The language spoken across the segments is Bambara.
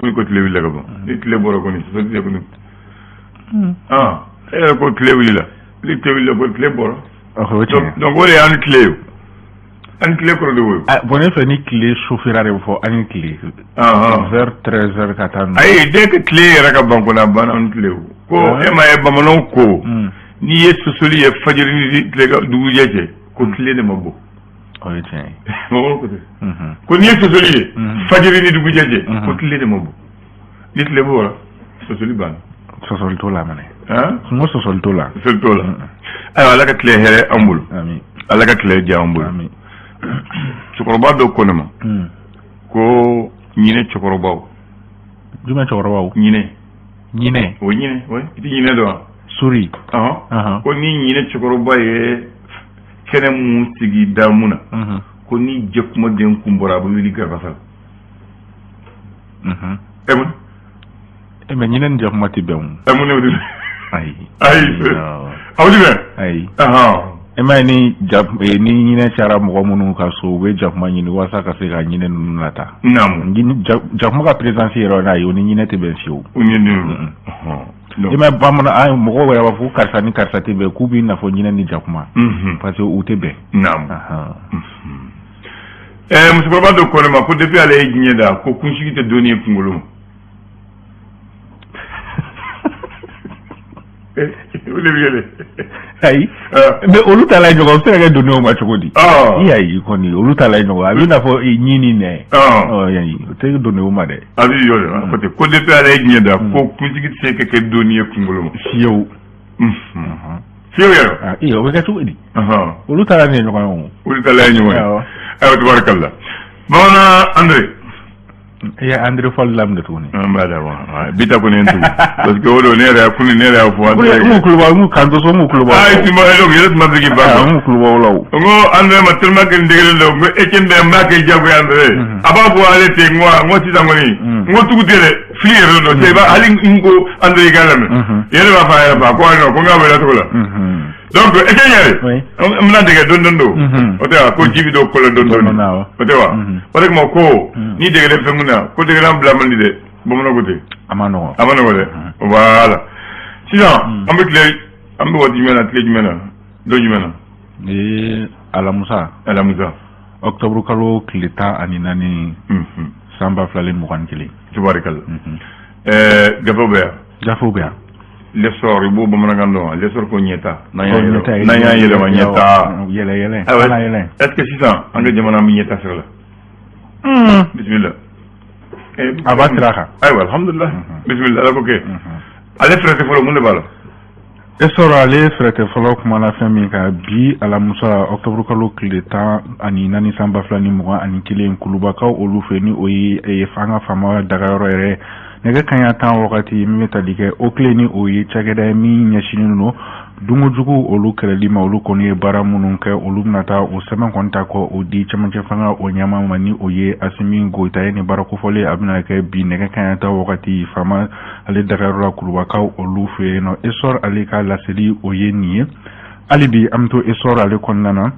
ko tile wili ka bon ni tile bɔra kɔni sɔsɔli tɛ kɔni e yɛrɛ ko tile wulila ni tile wulila ko tile bɔra donc o de y'an ni tile ye ani tile kɔrɔ de wo bon ne fɛ ni tile sufira de fɔ ani tile 11h 13h ka taa ayi dès que tile yɛrɛ ka ban kɔni a banna ani tile wo ko e ma ye bamananw ko n'i ye sɔsɔli ye fajiri ni tile ka dugujɛ cɛ ko tile de ma bɔ o ye tiɲɛ ye bamananw ko ten ko n'i ye sɔsɔli ye fajiri ni dugujɛ cɛ ko tile de ma bɔ ni tile bɔra sɔsɔli banna sɔsɔli t'o la mɛnɛ n ko sɔsɔli t'o la sɔsɔli t'o la ayiwa ala ka tile hɛrɛ an bolo ala ka tile diya an bolo cɛkɔrɔba dɔ ko ne ma ko ɲinɛ cɛkɔrɔbaw jumɛn cɛkɔrɔbaw ɲinɛ o ɲinɛ oui i tɛ ɲinɛ dɔn wa suri ko ni ɲinɛ cɛkɔrɔba ye kɛnɛ mun sigi da mun na ko ni jɛkumaden kun bɔra a bɛ wuli garabasa la mais ɲinɛ ni jakuma tɛ bɛn o mun ne bɛ ayi aw tɛ bɛn ayi e ma ye ni ɲinɛ cayara mɔgɔ minnu ka so u bɛ jakuma ɲini walasa ka se ka ɲinɛ ninnu nata jakuma ka présence yɛrɛ n'a ye o ni ɲinɛ tɛ bɛn fiyewu i ma bamanan mɔgɔw yɛrɛ b'a fɔ karisa ni karisa tɛ bɛn k'u b'i n'a fɔ ɲinɛ ni jakuma parce que u tɛ bɛn musokɔrɔba dɔ ko ne ma ko depuis ale ye diɲɛ da ko kunsigi tɛ donni ye kunkolo ma o de bɛ kɛ dɛ ayi mais olu ta la ɲɔgɔn se ka kɛ donni o ma cogo di i y'a ye kɔni olu ta la ɲɔgɔn a bɛ n'a fɔ ɲini nɛ o tɛ donni o ma dɛ a bɛ yɔrɔ de ko depuis ale ye diɲɛ da ko kunsigi tɛ se ka kɛ donni ye kunkolo ma fiyewu fiyewu yɛrɛ o bɛ kɛ cogo di olu ta la nin ye ɲɔgɔn ye o olu ta la ye ɲɔgɔn ye ayiwa tubarikala bamanan André i ye André fɔli laminɛ tuguni n b'a da wa bi ta kɔni tugu parce que o don ne yɛrɛ kuni ne yɛrɛ y'a fɔ mu kuloba mu kan to so mu kuloba ayi tuma yɛrɛ tuma se k'i ba mu kuloba o la o n ko André ma tellement que n degelen don n ko Etienne bɛ n b'a kɛ jagoya André a b'a fɔ ale ten n ko sisan kɔni n ko tugu tɛ dɛ fili yɛrɛ don c'est hali n ko André i k'a lamɛn yɛrɛ b'a fɔ a yɛrɛ ba ko ayi ko n k'a wele cogo la donc Etienne yɛrɛ n bɛna dege dɔɔni don o tɛ wa ko ji bɛ dɔ kɔlɔn dɔɔni o tɛ wa o de kama ko n'i degelen fɛn mun na ko degelan bila man di dɛ bamanan ko ten a ma nɔgɔn dɛ voilà sisan an bɛ waati jumɛn na tile jumɛn na don jumɛn na alamusa octobre kalo tile 14 san 2021 tubarikala gafew bɛ yan gafew bɛ yan l'essor i b'o bamanankan dɔn l'essor ko ɲɛta n'an y'a yɛlɛma ɲɛta est-ce que sisan an ka jamana bɛ ɲɛta sira la bisimila a b'a sira kan ayiwa alhamdulilah bisimila ala ko kɛ ale fɛrɛtɛ fɔlɔ mun de b'a la essor ale fɛrɛtɛ fɔlɔ kumana fɛn min kan bi alamusa octobre kalo tile 14 san 2021 kulubakaw olu fɛ ni o ye an ka faama dagayɔrɔ yɛrɛ nɛgɛ kaɲa 10 wagati min bɛ tali kɛ o tile ni o ye cakɛda min ɲɛsinen don dunkojugu olu kɛlɛli ma olu kɔni ye baara minnu kɛ olu bɛna taa o sɛbɛn kɔni ta kɔ o di cɛmancɛ fanga o ɲɛma ma ni o ye Asimi Goyita ye ni baara kofɔlen a bɛna kɛ bi nɛgɛ kaɲa 10 wagati faama ale dagayɔrɔ la kulubakaw olu fɛ yen nɔ essor ale ka laseli o ye nin ye hali bi an bɛ to essor ale kɔnɔna na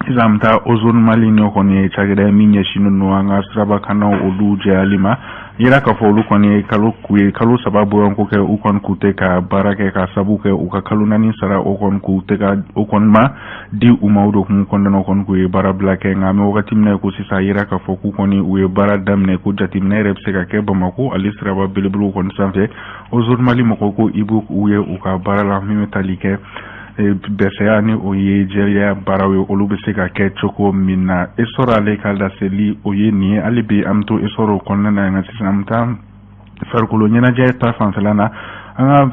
sisan an bɛ taa ozone mali ni kɔni ye cakɛda min ɲɛsinen don an ka sirabakannaw olu jɛyali ma yira k'a fɔ olu kɔni ye kalo 3 bɔɲɔgɔnko kɛ u kɔni k'u tɛ ka baara kɛ ka sabu kɛ u ka kalo 4 sara o kɔni k'u tɛ ka o kɔni ma di u ma o de kun kɔnɔna kɔni k'u ye baara bila kɛ nka an bɛ wagati min na ko sisan yira k'a fɔ k'u kɔni u ye baara daminɛ ko jateminɛ yɛrɛ bɛ se ka kɛ Bamako ale siraba belebelew kɔni sanfɛ ozone mali mɔgɔw ko i b'u ye u ka baara la min bɛ tali kɛ bɛsɛya ni o ye jɛya baaraw ye olu bɛ se ka kɛ cogo min na essor ale ka laseli o ye nin ye hali bi an bɛ to essor o kɔnɔna na nka sisan an bɛ taa farikolo ɲɛnajɛ ta fanfɛla na an ka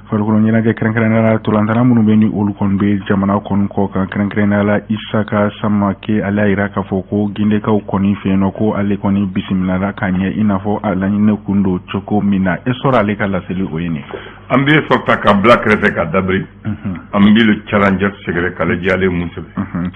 farikolo ɲɛnajɛ kɛrɛnkɛrɛnnenya la tolantana minnu bɛ ni olu kɔni bɛ jamana kɔni kɔ kan kɛrɛnkɛrɛnnenya la Isaka Samake ale y'a jira k'a fɔ ko gindekaw kɔni fɛ yen nɔ ko ale kɔni bisimilala ka ɲɛ i n'a fɔ a laɲini kun don cogo min na essor ale ka laseli o ye nin an bɛ essor ta ka bila kɛrɛfɛ ka dabiri an bɛ le challenger sɛgɛrɛ k'ale jɛyalen mun sɛbɛn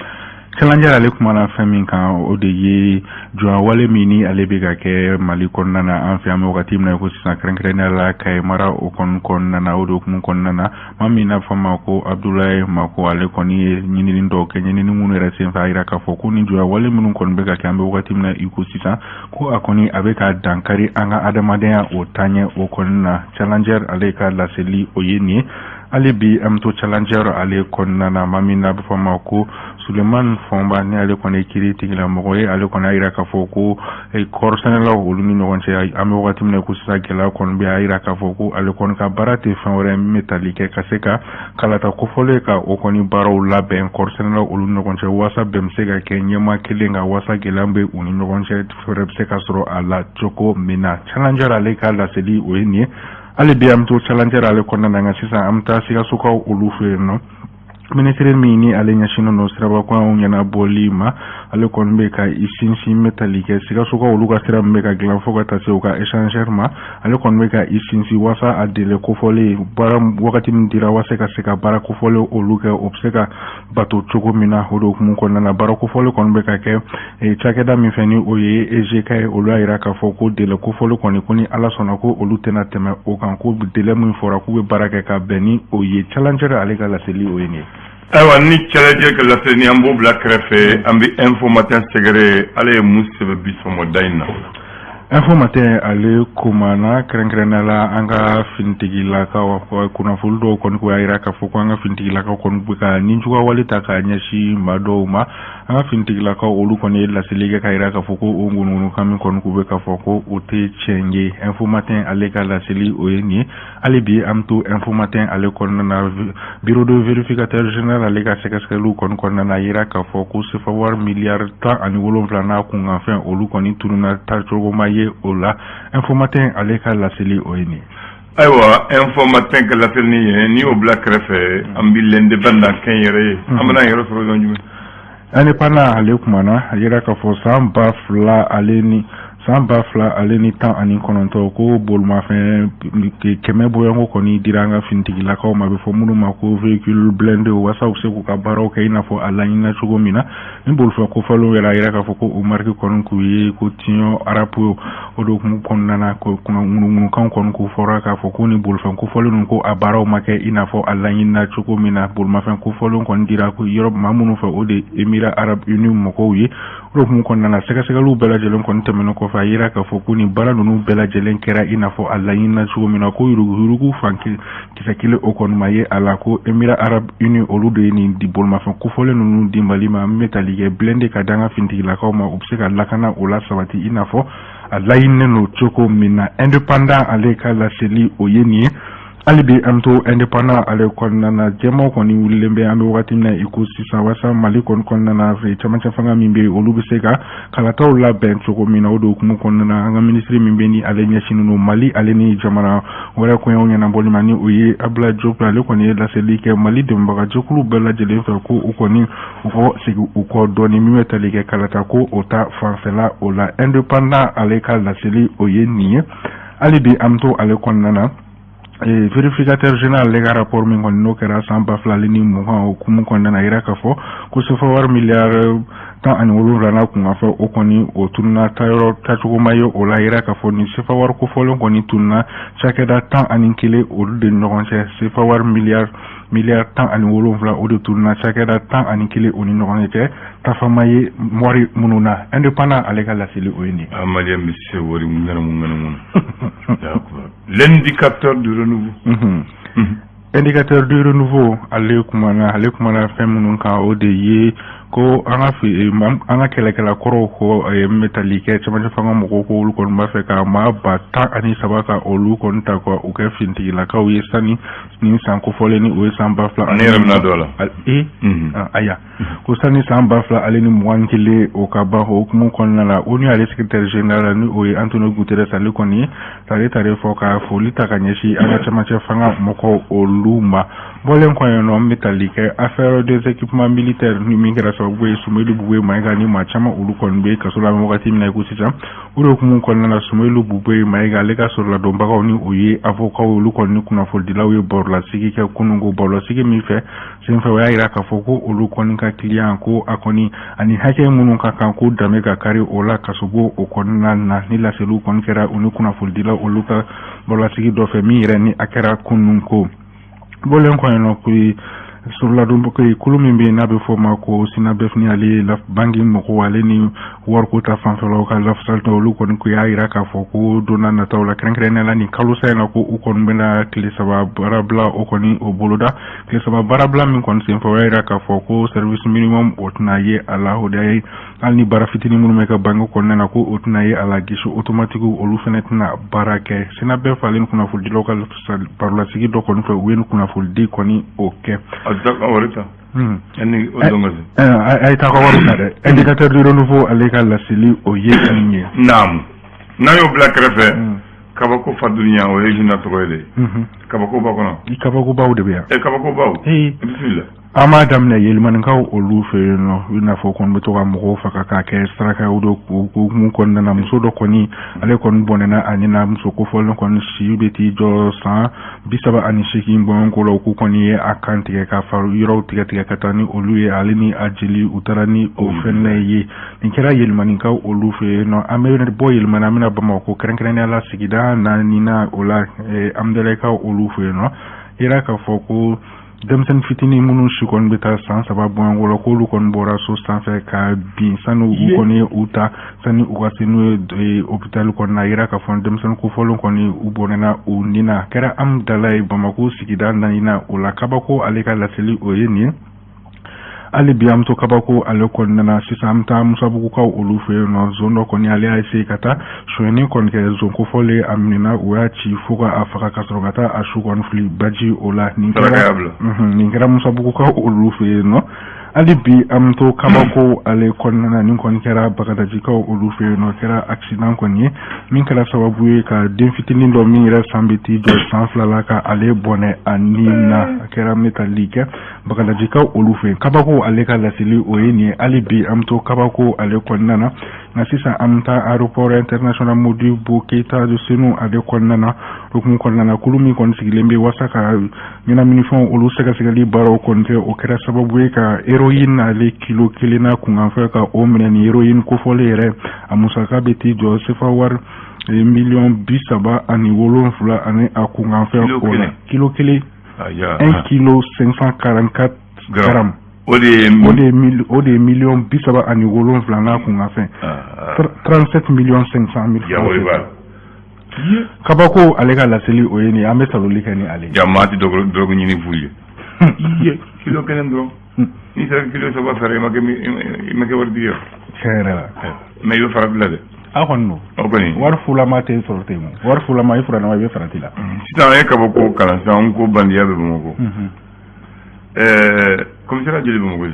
Challenger ale kuma na fɛn min kan o de ye jɔn wale min ni ale bɛ ka kɛ Mali kɔnɔna na an fɛ an bɛ wagati min na ko sisan kɛrɛnkɛrɛnnenya la Kayi mara o kɔnɔna na o de hukumu kɔnɔna na maa min n'a fɔ ma ko Abdoulaye Mako ale kɔni ye ɲinini dɔw kɛ ɲinini minnu yɛrɛ senfɛ a yira k'a fɔ ko ni jɔn wale minnu kɔni bɛ ka kɛ an bɛ wagati min na i ko sisan ko a kɔni a bɛ ka dankari an ka adamadenya o taɲɛ o kɔnɔna na Challenger ale ka laseli o ye nin ye ale bi am to Challenger ale kɔnɔna na maa min n'a bɛ fɔ ma ko Suleiman Fomba ni ale kɔni kiri tigila mɔgɔ ye ale kɔni a yira k'a fɔ ko kɔrɔsɛnɛlaw olu ni ɲɔgɔn cɛ an bɛ wagati min na ko sisan gɛlɛya kɔni bɛ a yira k'a fɔ ko ale kɔni ka baara tɛ fɛn wɛrɛ min bɛ tali kɛ ka se ka kalata kofɔlen ka o kɔni baaraw labɛn kɔrɔsɛnɛlaw olu ni ɲɔgɔn cɛ waasa bɛɛ bɛ se ka kɛ ɲɛma kelen kan waasa gɛlɛya bɛ u ni ɲɔgɔn cɛ fɛrɛ bɛ se ka sɔrɔ a la cogo min na Challenger ale ka laseli o ye nin ye ale bi am to Challenger ale kɔnɔna na nka sisan an bɛ taa Sikasokaw olu fɛ yen nɔ ministre min ni ale ɲɛsinnen don sirabakɔnw ɲɛnabɔli ma ale kɔni bɛ ka i sinsin bɛ tali kɛ Sikasokaw olu ka sira min bɛ ka dilan fo ka taa se u ka échangeur ma ale kɔni bɛ ka i sinsin waasa a délai kofɔlen baara wagati min dira waasa ka se ka baara kofɔlen olu kɛ o bɛ se ka bato cogo min na o de hukumu kɔnɔna na baara kofɔlen kɔni bɛ ka kɛ cakɛda min fɛ ni o ye EGK ye olu y'a yira k'a fɔ ko délai kofɔlen kɔni ko ni Ala sɔnna ko olu tɛna tɛmɛ o kan ko délai min fɔra k'u bɛ baara kɛ ka bɛn ni o ye Challenger ale ka laseli o ye nin ye. Ayiwa ni Challenger ka laseli an b'o bila kɛrɛfɛ an bɛ info matin sɛgɛrɛ ale ye mun sɛbɛn bi sɔgɔmada in na. Info matin ale kumana kɛrɛnkɛrɛnnenya la an ka finitigilakaw kunnafoni dɔw kɔni ko y'a yira k'a fɔ ko an ka finitigilakaw kɔni bɛ ka ninjuguya wale ta k'a ɲɛsin maa dɔw ma an ka finitigilakaw olu kɔni ye laseli kɛ k'a yira k'a fɔ ko o ŋunuŋunukan min kɔni k'u bɛ k'a fɔ ko o tɛ tiɲɛ ye info matin ale ka laseli o ye nin ye hali bi an bɛ to info matin ale kɔnɔna na bureau de vérificateur général ale ka sɛgɛsɛgɛliw kɔni kɔnɔna na a yira k'a fɔ ko CFA wari miliyari 17 n'a kunkanfɛn olu kɔni tununa tacogoma ye o la info matin ale ka laseli o ye nin ye. Ayiwa info matin ka laseli ye ni y'o bila kɛrɛfɛ an bɛ l'indépendant kɛn yɛrɛ ye an bɛna yɛrɛ sɔrɔ yɔrɔ jumɛn. Indépendant ale kumana a yira k'a fɔ san 2000 ale ni 19 ko bolimafɛn kɛmɛ bɔyanko kɔni dira an ka finitigilakaw ma a bɛ fɔ minnu ma ko véhicule blindé waasa u bɛ se k'u ka baaraw kɛ i n'a fɔ a laɲinina cogo min na ni bolifɛn kofɔlenw yɛrɛ a yira k'a fɔ ko o marque kɔni k'u ye ko Tiɲɔ Arapo o de hukumu kɔnɔna na ko ŋunuŋunukanw kɔni k'u fɔra k'a fɔ ko ni bolifɛn kofɔlen ninnu ko a baaraw ma kɛ i n'a fɔ a laɲinina cogo min na bolimafɛn kofɔlenw kɔni dira ko yɔrɔ maa minnu fɛ o de Émirats Arabes Unis mɔgɔw ye o de hukumu kɔnɔna na sɛgɛsɛgɛliw bɛɛ lajɛlen kɔni tɛmɛnen kɔfɛ a yira k'a fɔ ko ni baara ninnu bɛɛ lajɛlen kɛra i n'a fɔ a laɲinina cogo min na ko yurugu fan kisɛ kelen o kɔni ma ye a la ko Émirats Arabes Unis olu de ye nin di bolimafɛn kofɔlen ninnu di Mali ma min bɛ tali kɛ blindé ka da an ka finitigilakaw ma u bɛ se ka lakana o la sabati i n'a fɔ a laɲininen don cogo min na indépendant ale ka laseli o ye nin ye hali bi an bɛ to indépendant ale kɔnɔna na jɛmaw kɔni wulilen bɛ an bɛ wagati min na i ko sisan waasa Mali kɔni kɔnɔna na cɛmancɛ fanga min bɛ yen olu bɛ se ka kalataw labɛn cogo min na o de hukumu kɔnɔna na an ka ministre min bɛ ni ale ɲɛsinnen don Mali ale ni jamana wɛrɛ kɔɲɔw ɲɛnabɔli ma ni o ye Abdoulaye Diop ale kɔni ye laseli kɛ Mali dɛmɛbagajɛkulu bɛɛ lajɛlen fɛ ko u kɔni u kɔ segin u kɔ dɔɔni min bɛ tali kɛ kalata ko o ta fanfɛla o la indépendant ale ka laseli o ye nin ye hali bi an bɛ to ale kɔnɔna na vérificateur général ale ka rapport min kɔni n'o kɛra san 2020 hukumu kɔnɔna na a yira k'a fɔ ko CFA wari miliyari 17 n'a kunkanfɛ o kɔni o tununa tacogoma ye o la a yira k'a fɔ ni CFA wari kofɔlen kɔni tununa cakɛda 11 olu de ɲɔgɔn cɛ CFA wari miliyari 17 o de tununa cakɛda 11 o ni ɲɔgɔn cɛ tafama ye wari minnu na indépendant ale ka laseli o ye nin ye. Malien bɛ se wari mun l'indicateur du renouveau. Indicateur du renouveau ale kumana fɛn minnu kan o de ye ko an ka kɛlɛkɛla kɔrɔw ko metali kɛ cɛmancɛ fanga mɔgɔw ko olu kɔni b'a fɛ ka maa 13 ka olu kɔni ta ka u kɛ finitigilakaw ye sani ni san kofɔlen ni o ye san 2000 ani yɛrɛ bɛna dɔ la aya ko sani san 2000 ale ni 21 o ka ban o hukumu kɔnɔna la o ni ale secrétaire général ni o ye Antonio Guterres ale kɔni ye tare fɔ ka foli ta ka ɲɛsin an ka cɛmancɛ fanga mɔgɔw olu ma bɔlen kɔn yen nɔ n bɛ tali kɛ affaire des équipements militaires ni min kɛra sababu ye Soumaïla Bouboué Maïga ni maa caman olu kɔni bɛ kaso la wagati min na ko sisan o de hukumu kɔnɔna na Soumaïla Bouboué Maïga ale ka sɔrɔ ladɔnbagaw ni o ye avocat olu kɔni ni kunnafonidilaw ye barolasigi kɛ kununko barolasigi min fɛ senfɛ o y'a yira k'a fɔ ko olu kɔni ka client ko a kɔni ani hakɛ minnu ka kan ko danbe ka kari o la kaso bɔ o kɔnɔna na ni laseliw kɔni kɛra u ni kunnafonidilaw olu ka barolasigi dɔ fɛ min yɛrɛ ni a kɛra kununko bɔlen kɔ yen nɔ ko surladonbako kulu min bɛ n'a bɛ fɔ ma ko Sinabefni ale bangi mɔgɔw ale ni wariko ta fanfɛlaw ka lafasali olu kɔni ko y'a yira k'a fɔ ko donna nataw la kɛrɛnkɛrɛnnenya la ni kalo sa in na ko u kɔni bɛna tile 3 baarabila o kɔni o boloda tile 3 baarabila min kɔni senfɛ o y'a yira k'a fɔ ko service minimum o tɛna ye a la o de ye hali ni baara fitinin minnu bɛ ka bangi kɔnɔna na ko o tɛna ye a la gisi automatique olu fana tɛna baara kɛ Sinabef ale ni kunnafonidilaw ka barolasigi dɔ kɔni fɛ u ye ni kunnafonidi kɔni o kɛ ay ta ko waru na de indicateur de renouveau ale ka laseli o ye anye naam nayo black refe kabako fadunya o ye jina toyele kabako ba kono kabako ba o de biya kabako ba o bismillah ama damna yelmankaw olu fe no ina fo kon beto ga mo fa ka ke straka o do ko mu kon na muso do koni ale kon bonena anina muso ko fo kon si beti jo sa bisaba ani shikin bon ko lo ko koni akanti ka faru yoro tiga ka tani olu ye alini ajili utarani o fenne yi ni kera yelmankaw olu fe no amene boy yelmana mina bama ko kren ala sigida na nina ola amdeleka olu fe no ira ka fo ko demsen fitini munu shikon beta san sababu ngolo ko lu kon bora so sanfɛ ka bin sanu u koni uta sani u kasinu hôpital kon na ira ka fon demsen ko folon koni u bonena u nina kera am dalay Bamako sigida nanina ola kabako ale ka laseli o yeni ali biam to kabako ale kon nana sisam ta musabuku ka olu fe no zono koni ale ay se kata shweni kon ke zonko fole amnina wa ci fuka afaka kasrogata ashu kon fli baji ola ninkera musabuku ka olu fe no ali bi am to kabako ale kon nana nin kon kera bagadaji ka olu fe no kera accident kon ye min kala sababu ka den fitinin do min ra sambiti do sanfla ka ale bone anina kera metalike bagadaji ka olu fe kabako ale ka lasili o yeni ali bi am to kabako ale kon nana na sisa amta aéroport international Modibo Keita de Senu ale kon nana rukun kon nana kulumi kon sigilembe wasaka mina minifon olu sega segali baro kon te o kera sababu ka héroïne ale kilo kelina kunganfa ka o menen héroïne ko fole yere amusaka beti jo sefa war million bisaba ani wolonfula ani akunganfa ko kilo kele 1 kilo 544 gram o de million bisaba ani wolonfula na kunganfa 37 millions 500 mille kabako ale ka laseli o yeni ambe saloli kani ale jamati dogo nyini fuye kilo kelen do ni sa kilo so ba fere make wardi yo kera me yo farabla de akonno okoni war fula ma te sorte mo war fula ma ifra na be faratila sita e kabako kala sa on ko bandiya be mo ko comme ça jeli be mo ko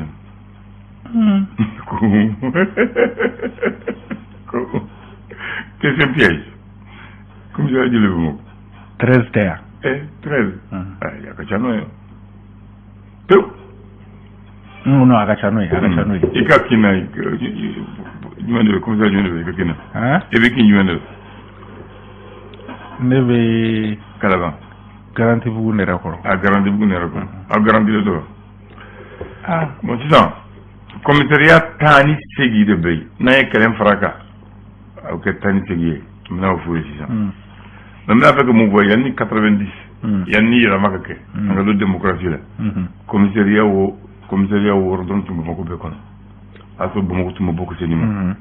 que c'est piège comme ça jeli be mo 13 terre 13 ya ka chano yo tu no agachano ikakina nyuende comme ça nyuende ikakina ebe ki nyuende nebe kalaba garanti bugu ne rakoro garanti bugu ne rakoro garanti le do bon c'est ça commissariat tani segi de bay na e kelen faraka au que tani segi na fu c'est ça même avec mon voyage ni 90 yanni la makake ngalo démocratie la commissariat wo ordon tu mo ko be kono aso bomo tu mo boko senima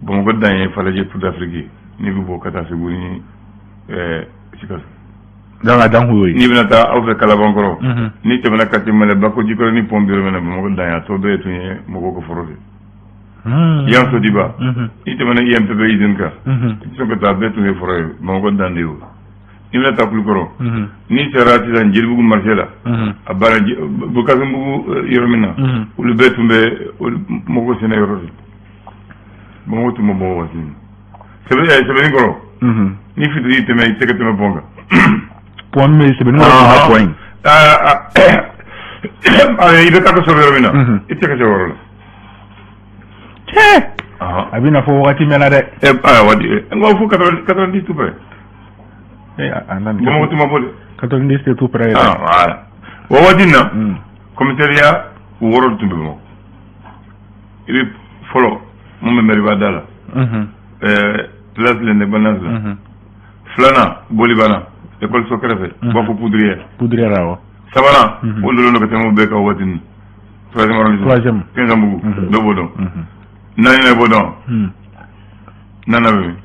bomo ko dañe falaje pour d'Afrique ni bi bo kata se guni sikas danga dangu ni binata awfe kala bankoro ni te bana kati mele bako jikoro ni pombiro mena bomo ko daña to be tu mo ko forode yan so diba ni te bana IMPB idenka so ko ta be tu ne forode bomo ko dandiwo ni binata kulukoro ni serati dan jirbugu marcela abara bukazum bugu yoromina ulu betumbe mogo sene yorodi mogo tumo bo wasin sebe ngoro ni fitri teme iteke teme bonga point me sebe ngoro point ibe tako so yoromina iteke so yorolo a bɛ na fɔ wagati mɛn na dɛ. N ko fo 90 tout près. Bamakɔ tuma fɔ dɛ. 90 c'est tout près. Voilà. O wagati na commissariat wɔɔrɔ tun bɛ Bamakɔ. I bɛ fɔlɔ mun bɛ Mairie da la. Place de l'Indépendance la. Filanan Bolibana école so kɛrɛfɛ u b'a fɔ Poudrière awɔ. Sabanan o donnen don ka tɛmɛ o bɛɛ kan o waati ninnu. 3e arrondissement 15 Bugu dɔ b'o dɔn. 4nan b'o dɔn. 4nan bɛ min.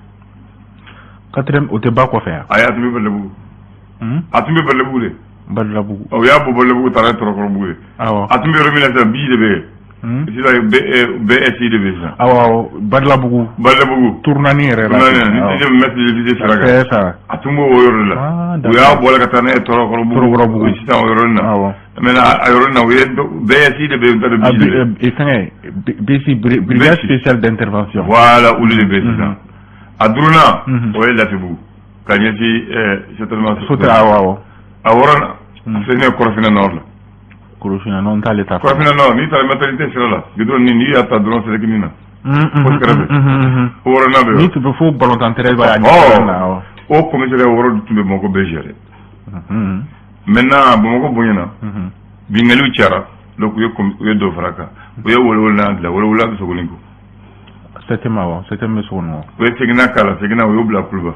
4e o tɛ ba kɔfɛ yan. Ayi a tun bɛ Badalabugu. A tun bɛ Badalabugu de. Badalabugu. O y'a bɔ Badalabugu taara Tɔrɔkɔrɔbugu de. Awɔ. A tun bɛ yɔrɔ min na sisan bi de bɛ yen. Sisan BSI de bɛ yen sisan. Awɔ Badalabugu. Tournani yɛrɛ la. Tournani ni maître de lycée Siraka. C'est ça. A tun b'o yɔrɔ de la. U y'a bɔ ka taa n'a ye Tɔrɔkɔrɔbugu. Sisan o yɔrɔ na. Awɔ. Maintenant a yɔrɔ na u ye BSI de bɛ yen. Fɛngɛ BSI brigade spéciale d'intervention. Voilà olu de bɛ yen sisan. A duurunan o ye Latibugu ka ɲɛsin certainement. Awɔ. A wɔɔrɔ na c'est ne Kɔrɔfinna Nord la. Kɔrɔfinna Nord n t'ale ta. Kɔrɔfinna Nord n'i taara maternité sira la gidon n'i y'a ta dɔrɔn Selekini na. Poste kɛrɛfɛ. O wɔɔrɔ na bɛ yen. N'i tun bɛ fo Balontan Thérèse b'a ɲɛ na awɔ. O commissariat wɔɔrɔ tun bɛ Bamakɔ bɛɛ géré. Maintenant Bamakɔ bonyana. Bingaliw cayara donc u ye dɔ fara a kan. U ye wolowololan dilan wolowololan bɛ Sogonikɔ. 7e awɔ 7e bɛ Sogonikɔ. U ye Segina k'a la Segina u y'o bila Kuluba.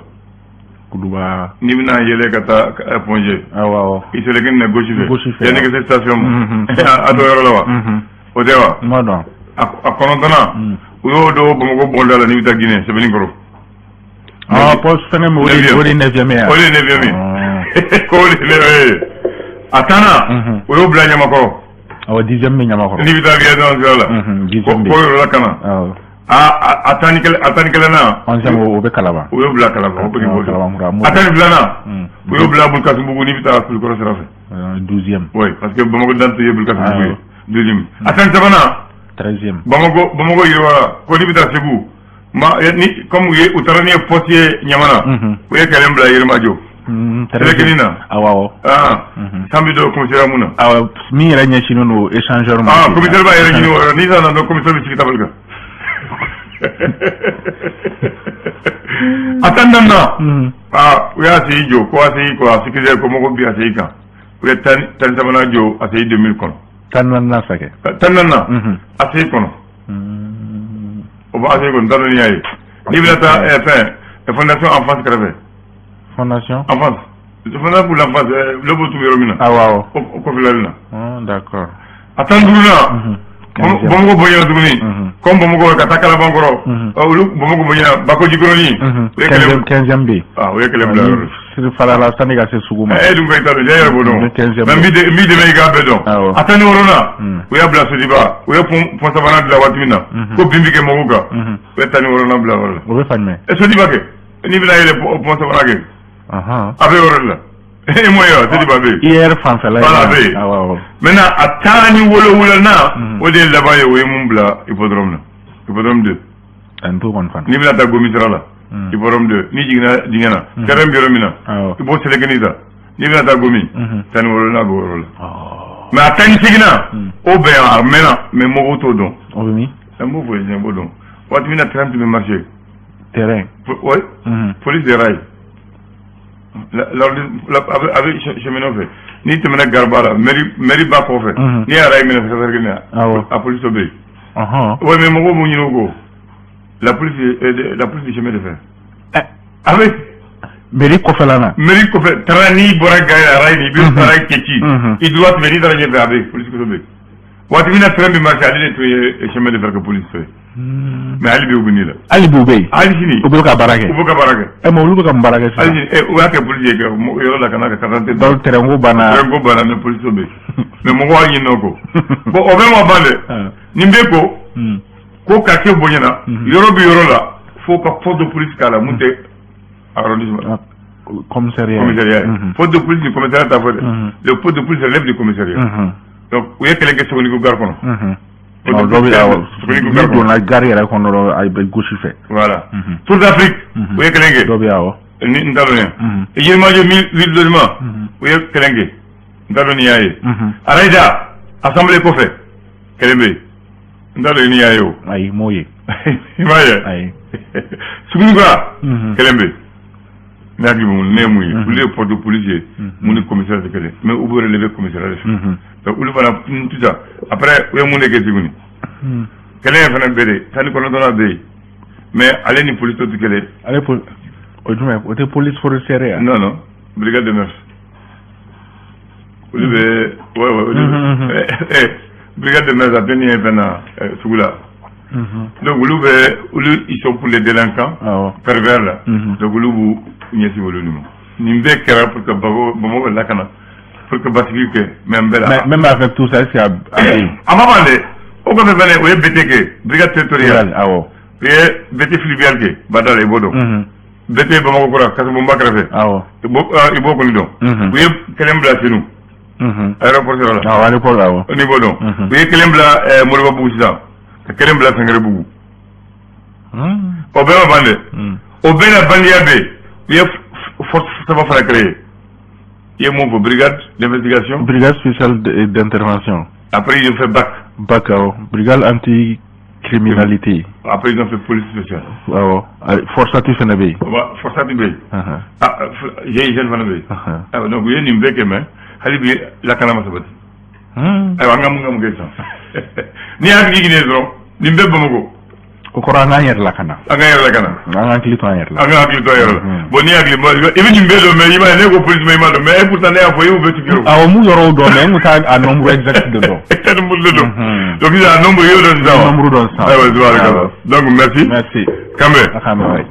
N'i bɛna yɛlɛ ka taa Pongé. Awɔ. I Selekini na gauche fɛ. Yanni ka se station ma. A dɔ yɔrɔ la wa. O tɛ wa. N b'a dɔn. A 9nan u y'o don Bamakɔ bɔnda la n'i bɛ taa Guinée Sɛbɛninkɔrɔ. Poste fɛngɛ min o de ye 9e ye. O de ye 9e ye. Ko o de ye 9e ye. A 10nan o y'o bila Ɲamakɔrɔ. Awɔ 10e bɛ Ɲamakɔrɔ. N'i bɛ taa Liaison sira la. 10e bɛ. Ko yɔrɔ la ka na. Awɔ. A 11nan. 11e o bɛ Kalaban. O y'o bila Kalaban o bɛ k'i bɔ. A 12nan u y'o bila Bulkasumugu n'i bɛ taa Kulikɔrɔ sira fɛ. 12e. Oui parce que Bamakɔ dan tɛ ye Bulkasumugu ye. 2e. A 13nan. 13e. Bamakɔ yiriwa ko n'i bɛ taa Segu ni comme u taara ni ye poste ye Ɲamana u ye kɛlɛ bila Yirimajɔ. Selekini na. Awɔ. San bɛ don commissariat mun na. Awɔ min yɛrɛ ɲɛsinnen don échangeur ma. Commissaire b'a yɛrɛ ɲini o yɔrɔ n'i nana dɔrɔn commissaire bɛ sigi tabali kan. A 14nan u y'a seyi jɔ ko a seyi kɔ a sécurité ko mɔgɔ bi a seyi kan u ye 13nan jɔ a seyi 2000 kɔnɔ. 14nan sakɛ. 14nan a seyi kɔnɔ. O b'a seyi kɔnɔ n t'a dɔn n'i y'a ye. N'i bɛna taa fɛn fondation enfance kɛrɛfɛ. Fondation enfance. Fondation pour l'enfance lobo tun bɛ yɔrɔ min na. Awɔ. O kɔfɛlali na. D'accord. A 15nan. Bamakɔ bonyana tuguni comme Bamakɔ ka taa Kalabankɔrɔ olu Bamakɔ bonyana Bakɔjikɔrɔni o ye 15e bɛ yen o ye kɛlɛ bila yɔrɔ falala sani ka se sugu ma dun ka i ta dɔn ja yɛrɛ b'o dɔn mais n b'i dɛmɛ i k'a bɛɛ dɔn a 16nan u y'a bila Sodiba u ye pont sabanan dilan waati min na ko bin bɛ kɛ mɔgɔw kan u ye 16nan bila yɔrɔ la o bɛ faamuya Sodiba kɛ n'i bɛna yɛlɛ pont sabanan kɛ a bɛ yɔrɔ de la e mo yo Sodiba bɛ yen IR fanfɛla voilà bɛ yen maintenant a 10 ni wolowulana o de ye laban ye o ye mun bila hippodrome na hippodrome 2 an to kɔni fana n'i bɛna taa Gomi sira la hippodrome 2 n'i jiginna dingɛ na terrain bɛ yɔrɔ min na i b'o Selekini ta n'i bɛna taa Gomi 10 ni wolowulana b'o yɔrɔ la mais a 18nan o bɛn a mɛnna mais mɔgɔw t'o dɔn o bɛ min n b'o fɔ n b'o dɔn waati min na train tun bɛ marché terrain oui police de rail a bɛ cheminot fɛ n'i tɛmɛna Garba la mairie ba kɔfɛ n'i y'a rail minɛ Kasaragini a police dɔ bɛ yen oui mais mɔgɔw m'u ɲini o ko la police du chemin de fer a bɛ mairie kɔfɛla la mairie kɔfɛ taara n'i bɔra rail i bɛ rail kɛci i droite fɛ n'i taara ɲɛfɛ a bɛ police dɔ bɛ yen waati min na train bɛ marché ale de tun ye chemin de fer ka police fɛ mais hali bi u bɛ n'i la hali bi u bɛ yen hali sini u bɛ ka baara kɛ u bɛ ka baara kɛ mais olu bɛ ka mun baara kɛ sisan hali sini u y'a kɛ police ye yɔrɔ la ka na ka carte d'identité donc terrain ko banna mais police bɛ yen mais mɔgɔw y'a ɲini o ko bon o bɛ ma ban dɛ nin bɛ ko quartier bonyana yɔrɔ bɛ yɔrɔ la fo ka poste de police k'a la mun tɛ arrondissement commissariat poste de police ni commissariat t'a fɔ dɛ le poste de police relève du commissariat donc u ye kɛlɛ kɛ Sogonikɔ gare kɔnɔ dɔ bɛ ne donna gare yɛrɛ kɔnɔ dɔrɔn a bɛ gosi fɛ voilà Tour d'Afrique u ye kɛlɛ kɛ dɔ bɛ awɔ n t'a dɔn yan Yirimajɔ ville logement u ye kɛlɛ kɛ n t'a dɔn n'i y'a ye Araja assemblée kɔfɛ kɛlɛ bɛ yen n t'a dɔn n'i y'a ye o ayi m'o ye Imagine. Sugunga, Kelembe. Nagi mun ne mu yi ule porte policier mun commissaire de kele mais ou relever commissaire donc ule bana tout ça après we mun ke siguni kele fana bede tani ko dona be mais allez ni police to kele allez pour o te police forestière non brigade de mœurs ule be ouais brigade de mœurs a tenu bana sugula donc ils sont pour les délinquants pervers là donc ñesi wolu ni mbe kera pour que bamo la kana pour que basiki que même avec tout ça c'est à amamande o ko fele o BTK brigade territoriale et BT fluvial ke badal e bodo BT bamo ko ra kaso bomba krafe ibo ko ni don o kelem bla sinu aéroport là aéroport là ni bodo o kelem bla mo ba bu sida kelem bla sangare bugu o be bande o be la bandia be il y a force ça va faire créer. Il y a mon brigade d'investigation. Brigade spéciale d'intervention. Après ils ont fait BAC. BAC, brigade anti-criminalité. Après ils ont fait police spéciale. Force anti-Fénébé. Force anti-Fénébé. J'ai une jeune femme. Donc il y a une mbeke mais halibi la kanama sabati. Ngam gesa. Ni ak gigine zon, ni mbebe bamako. Okora ngayer la kana. Ngayer la kana. Ngakli to ayer la. Ngakli to ayer la. Boni agli mo even imbedo me ima ne ko police me imado mais pourtant ne afoye ou betu biro. Mu yoro do men muta a nombre exact de do. Exact de do. Donc il y a un nombre yo do ça. Nombre do ça. Donc merci. Merci. Kambe. Kambe.